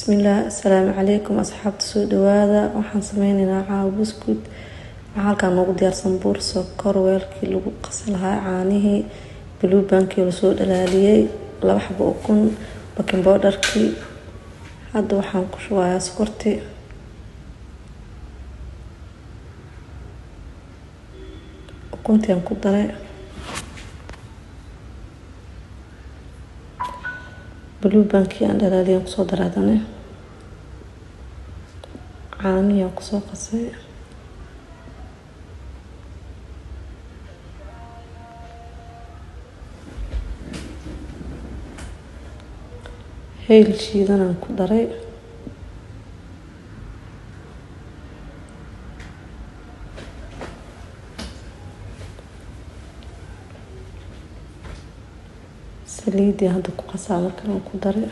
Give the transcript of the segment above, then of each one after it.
Bismillah, assalaamu calaykum asxaabta soo dhawaada. Waxaan sameynaynaa caawa buskud. Waxaa halkaan noogu diyaarsan buur sokor, weelkii lagu qasi lahaa caanihii, blue band-kii la soo dhalaaliyay, 2 xabo ukun, baking powder-kii. Hadda waxaan ku shubayaa sokortii. Ukuntii aan ku daray. blue band-kii aan dhalaaliyay aan kusoo daraadane. caanihii aan kusoo qasay. heel shiidan aan ku daray. saliidii hadda ku qasaa markaan aan ku daray.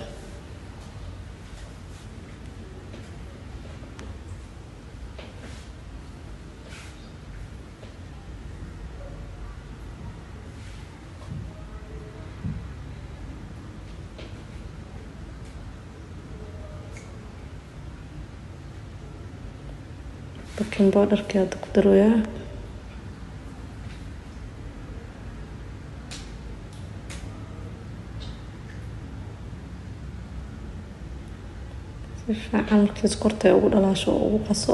baking powder-kii hadda ku daroyaa. si fiican markii sokorta ugu dhalaasho oo ugu qaso.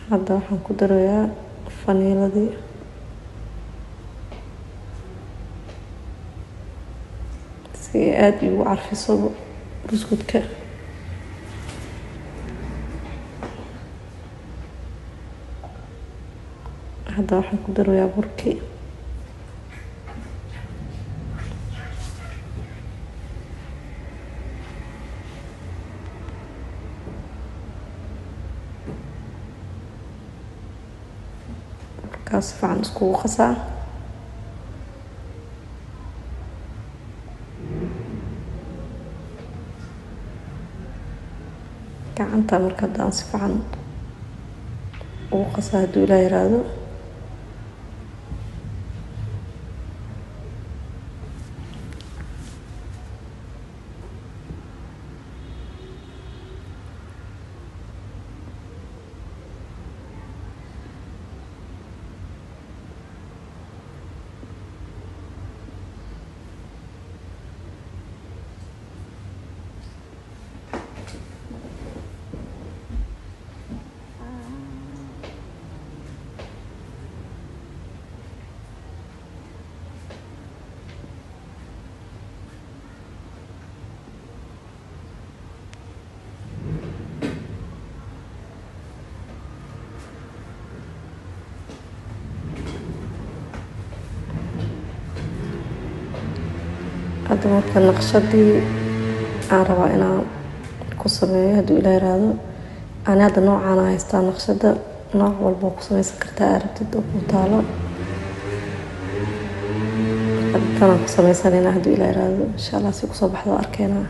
hadda waxaan ku daroyaa faniiladii. si aad ugu carfiso buskudka. hadda waxaan ku daroyaa burkii. kaas fiican iskugu qasaa. gacanta marka hadaan si fiican ugu qasaa hadduu ilaa yiraahdo. hadda marka naqshadii aan rabaa inaan ku sameeyo hadduu ilaa yiraahdo. ani hadda noocaan haystaa naqshada. nooc walba ku sameysan kartaa aragtid oo ku taalo. hadda ku sameysanaynaa hadduu ilaa yiraahdo. insha Allah si kusoo baxdo arkeynaa.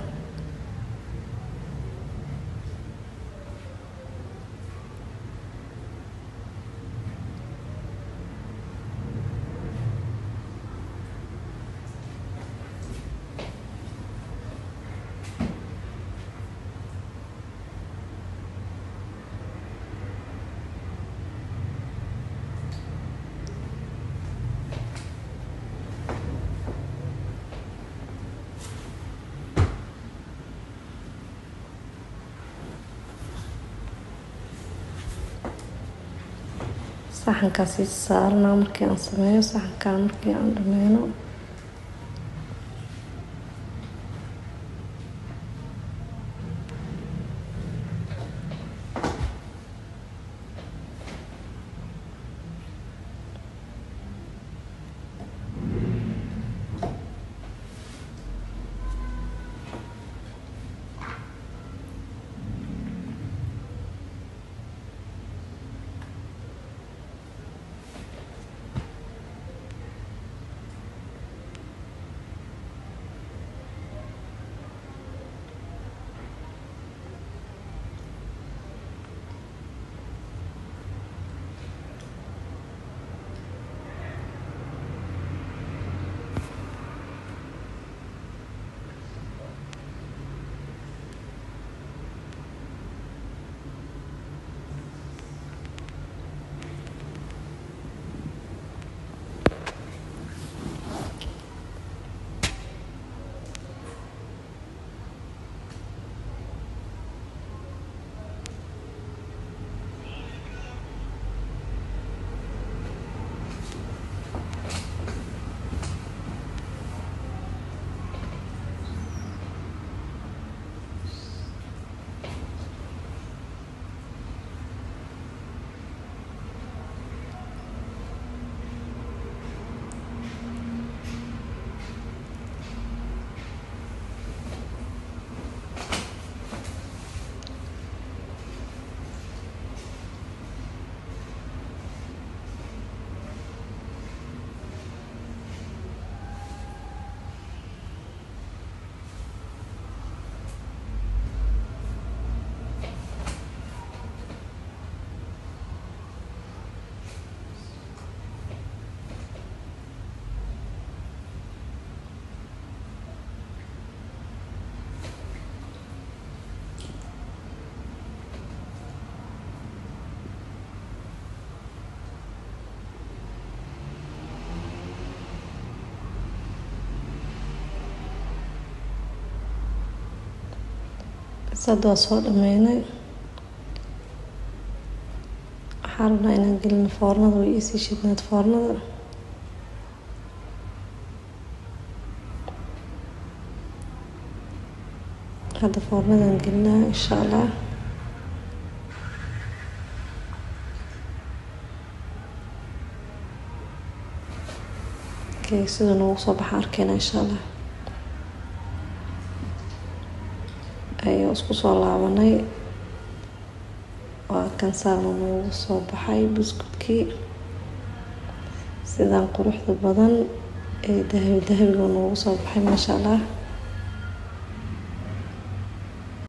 saxankaasi saarnaa markii aan sameeyo. saxankaan markii aan dhameyno sadoo soo dhameynay. waxaan rabnaa inaan gelino foornada. way isii shidnaad foornada. hadda foornadan gelinaa insha allah. sida noogu soo baxa arkeyna insha allah. ayuu isku soo laabanay. waa kan saana noogu soo baxay buskudkii sidaan quruxda badan ee dahabiga noogu soo baxay maasha allah.